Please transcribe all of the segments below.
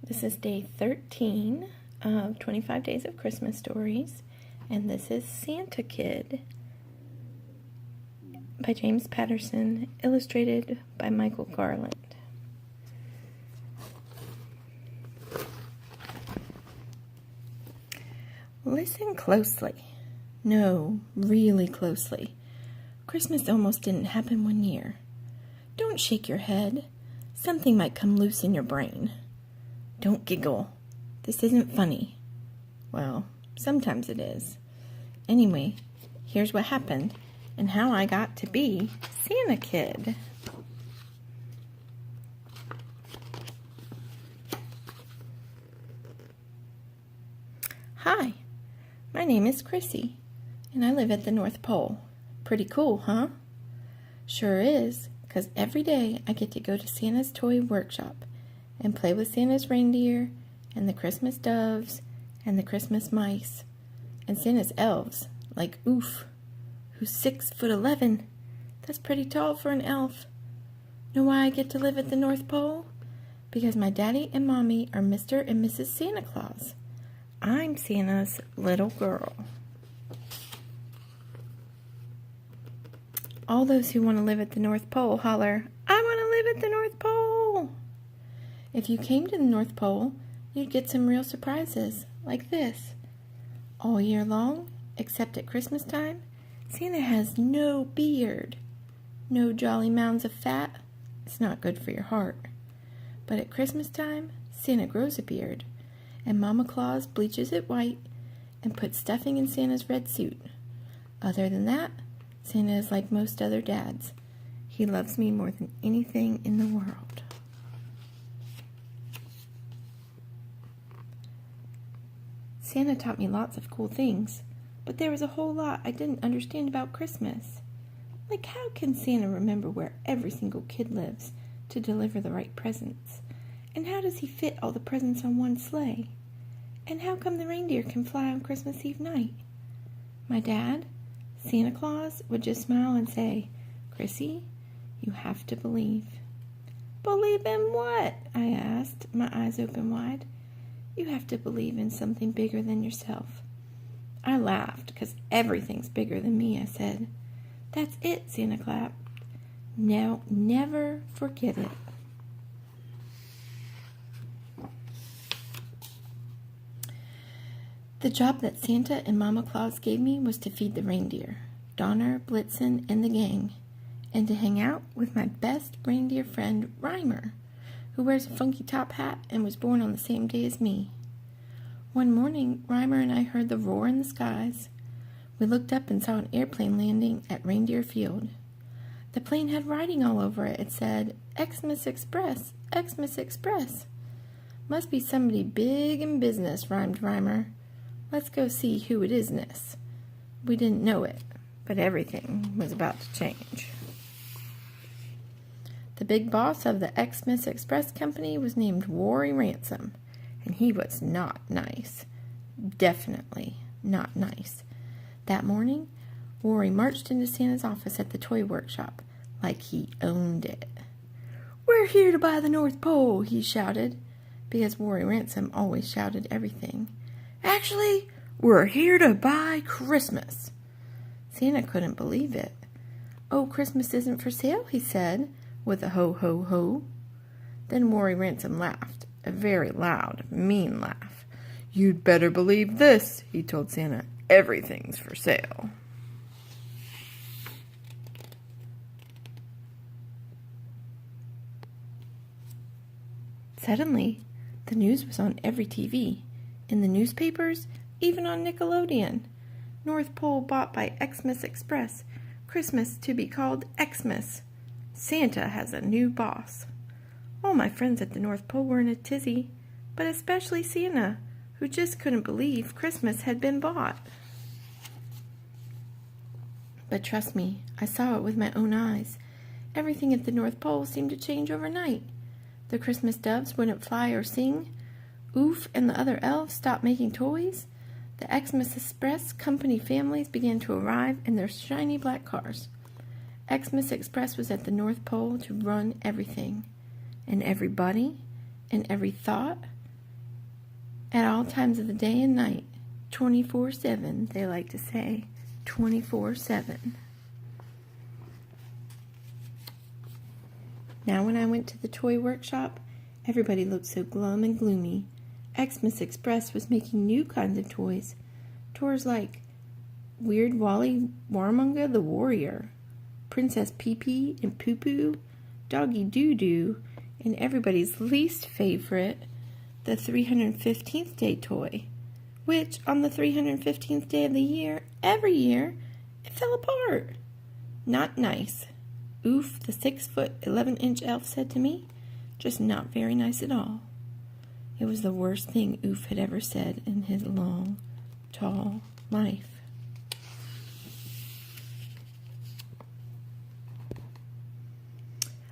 This is day 13 of 25 Days of Christmas Stories, and this is Santa Kid by James Patterson, illustrated by Michael Garland. Listen closely. No, really closely. Christmas almost didn't happen one year. Don't shake your head. Something might come loose in your brain. Don't giggle. This isn't funny. Well, sometimes it is. Anyway, here's what happened and how I got to be Santa Kid. Hi, my name is Chrissy, and I live at the North Pole. Pretty cool, huh? Sure is, 'cause every day I get to go to Santa's toy workshop and play with Santa's reindeer and the Christmas doves and the Christmas mice and Santa's elves, like Oof, who's 6'11". That's pretty tall for an elf. Know why I get to live at the North Pole? Because my daddy and mommy are Mr. and Mrs. Santa Claus. I'm Santa's little girl. All those who want to live at the North Pole holler, I want to live at the North Pole. If you came to the North Pole, you'd get some real surprises, like this. All year long, except at Christmas time, Santa has no beard. No jolly mounds of fat. It's not good for your heart. But at Christmas time, Santa grows a beard, and Mama Claus bleaches it white and puts stuffing in Santa's red suit. Other than that, Santa is like most other dads. He loves me more than anything in the world. Santa taught me lots of cool things, but there was a whole lot I didn't understand about Christmas. Like, how can Santa remember where every single kid lives to deliver the right presents? And how does he fit all the presents on one sleigh? And how come the reindeer can fly on Christmas Eve night? My dad, Santa Claus, would just smile and say, Chrissy, you have to believe. Believe in what? I asked, my eyes open wide. You have to believe in something bigger than yourself. I laughed, because everything's bigger than me, I said. That's it, Santa clapped. Now, never forget it. The job that Santa and Mama Claus gave me was to feed the reindeer, Donner, Blitzen, and the gang, and to hang out with my best reindeer friend, Reimer, who wears a funky top hat and was born on the same day as me. One morning, Reimer and I heard the roar in the skies. We looked up and saw an airplane landing at Reindeer Field. The plane had writing all over it. It said, Xmas Express, Xmas Express. Must be somebody big in business, rhymed Reimer. Let's go see who it is-ness. We didn't know it, but everything was about to change. The big boss of the Xmas Express Company was named Worry Ransom, and he was not nice. Definitely not nice. That morning, Worry marched into Santa's office at the toy workshop like he owned it. We're here to buy the North Pole, he shouted, because Worry Ransom always shouted everything. Actually, we're here to buy Christmas. Santa couldn't believe it. Oh, Christmas isn't for sale, he said, with a ho, ho, ho. Then Worry Ransom laughed, a very loud, mean laugh. You'd better believe this, he told Santa. Everything's for sale. Suddenly, the news was on every TV, in the newspapers, even on Nickelodeon. North Pole bought by Xmas Express, Christmas to be called Xmas. Santa has a new boss. All my friends at the North Pole were in a tizzy, but especially Santa, who just couldn't believe Christmas had been bought. But trust me, I saw it with my own eyes. Everything at the North Pole seemed to change overnight. The Christmas doves wouldn't fly or sing. Oof and the other elves stopped making toys. The Xmas Express company families began to arrive in their shiny black cars. Xmas Express was at the North Pole to run everything, and everybody, and every thought At all times of the day and night, 24/7, they like to say. 24/7. Now when I went to the toy workshop, everybody looked so glum and gloomy. Xmas Express was making new kinds of toys. Toys like Weird Wally Warmonga the Warrior, Princess Pee-Pee and Poo-Poo, Doggy Doo-Doo, and everybody's least favorite, the 315th Day toy, which on the 315th day of the year, every year, it fell apart. Not nice. Oof, the 6-foot, 11-inch elf said to me. Just not very nice at all. It was the worst thing Oof had ever said in his long, tall life.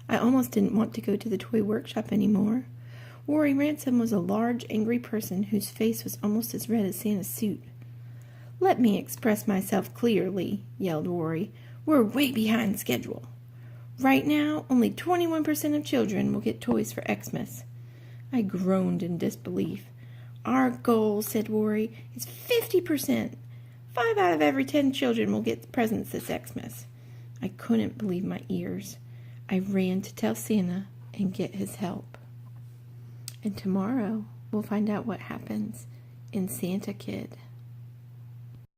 I almost didn't want to go to the toy workshop anymore. Worry Ransom was a large, angry person whose face was almost as red as Santa's suit. "Let me express myself clearly," yelled Worry. "We're way behind schedule. Right now, only 21% of children will get toys for Xmas." I groaned in disbelief. "Our goal," said Worry, "is 50%. 5 out of every 10 children will get presents this Xmas." I couldn't believe my ears. I ran to tell Santa and get his help. And tomorrow, we'll find out what happens in Santa Kid.